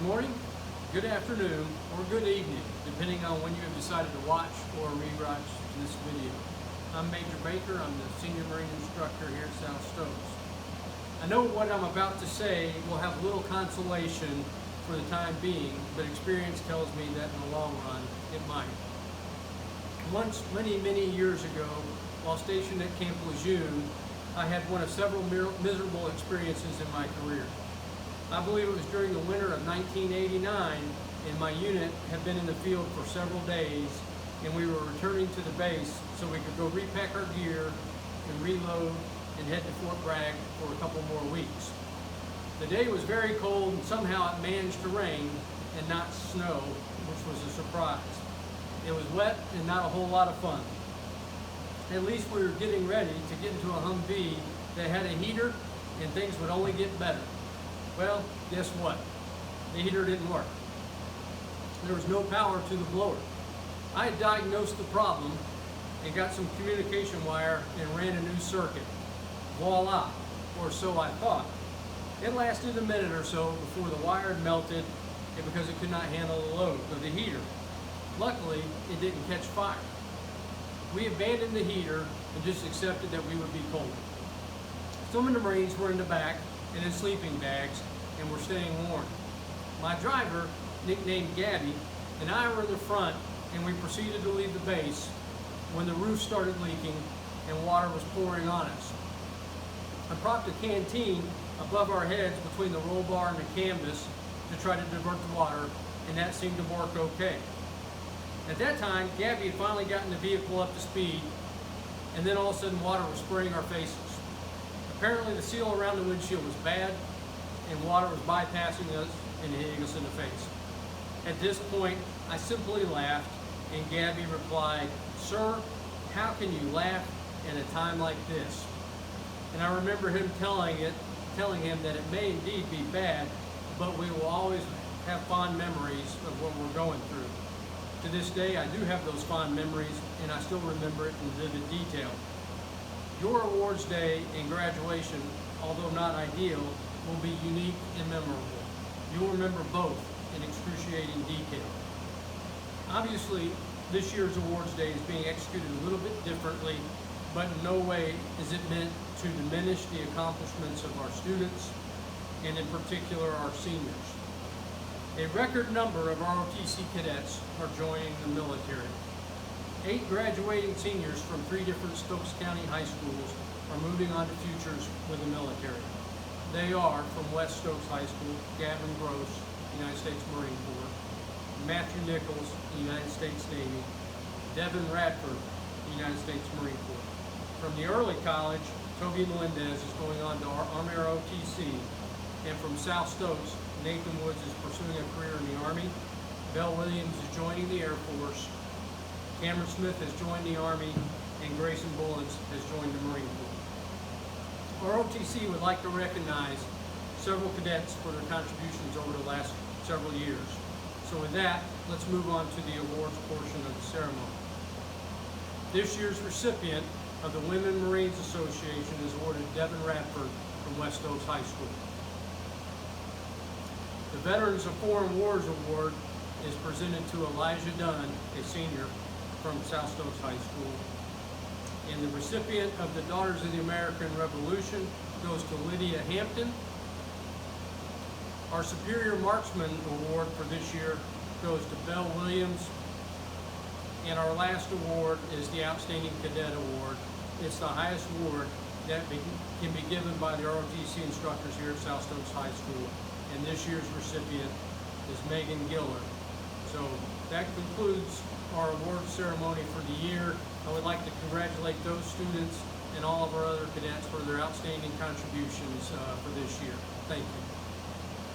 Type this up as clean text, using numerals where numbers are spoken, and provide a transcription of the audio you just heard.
morning, good afternoon, or good evening, depending on when you have decided to watch or rewatch this video. I'm Major Baker. I'm the Senior Marine Instructor here at South Stokes. I know what I'm about to say will have little consolation for the time being, but experience tells me that in the long run, it might. Once, many years ago, while stationed at Camp Lejeune, I had one of several miserable experiences in my career. I believe it was during the winter of 1989, and my unit had been in the field for several days, and we were returning to the base so we could go repack our gear and reload and head to Fort Bragg for a couple more weeks. The day was very cold, and somehow it managed to rain and not snow, which was a surprise. It was wet and not a whole lot of fun. At least we were getting ready to get into a Humvee that had a heater, and things would only get better. Well, guess what? The heater didn't work. There was no power to the blower. I had diagnosed the problem and got some communication wire and ran a new circuit. Voila, or so I thought. It lasted a minute or so before the wire had melted and because it could not handle the load of the heater. Luckily, it didn't catch fire. We abandoned the heater and just accepted that we would be cold. Some of the Marines were in the back and in sleeping bags and were staying warm. My driver, nicknamed Gabby, and I were in the front, and we proceeded to leave the base when the roof started leaking and water was pouring on us. I propped a canteen above our heads between the roll bar and the canvas to try to divert the water, and that seemed to work okay. At that time, Gabby had finally gotten the vehicle up to speed, and then all of a sudden water was spraying our faces. Apparently the seal around the windshield was bad, and water was bypassing us and hitting us in the face. At this point, I simply laughed, and Gabby replied, "Sir, how can you laugh at a time like this?" And I remember him telling him that it may indeed be bad, but we will always have fond memories of what we're going through. To this day, I do have those fond memories, and I still remember it in vivid detail. Your awards day and graduation, although not ideal, will be unique and memorable. You'll remember both in excruciating detail. Obviously, this year's awards day is being executed a little bit differently, but in no way is it meant to diminish the accomplishments of our students, and in particular our seniors. A record number of ROTC cadets are joining the military. 8 graduating seniors from 3 different Stokes County high schools are moving on to futures with the military. They are from West Stokes High School, Gavin Gross, United States Marine Corps; Matthew Nichols, United States Navy; Devin Radford, United States Marine Corps. From the early college, Toby Melendez is going on to Army ROTC, and from South Stokes, Nathan Woods is pursuing a career in the Army. Belle Williams is joining the Air Force. Cameron Smith has joined the Army, and Grayson Bullens has joined the Marine Corps. ROTC would like to recognize several cadets for their contributions over the last several years. So with that, let's move on to the awards portion of the ceremony. This year's recipient of the Women Marines Association is awarded Devin Radford from West Stokes High School. The Veterans of Foreign Wars Award is presented to Elijah Dunn, a senior from South Stokes High School. And the recipient of the Daughters of the American Revolution goes to Lydia, Hampton. Our Superior Marksman Award for this year goes to Belle Williams. And our last award is the Outstanding Cadet Award. It's the highest award that can be given by the ROTC instructors here at South Stokes High School. And this year's recipient is Meghan Giller. So that concludes our award ceremony for the year. I would like to congratulate those students and all of our other cadets for their outstanding contributions for this year. Thank you.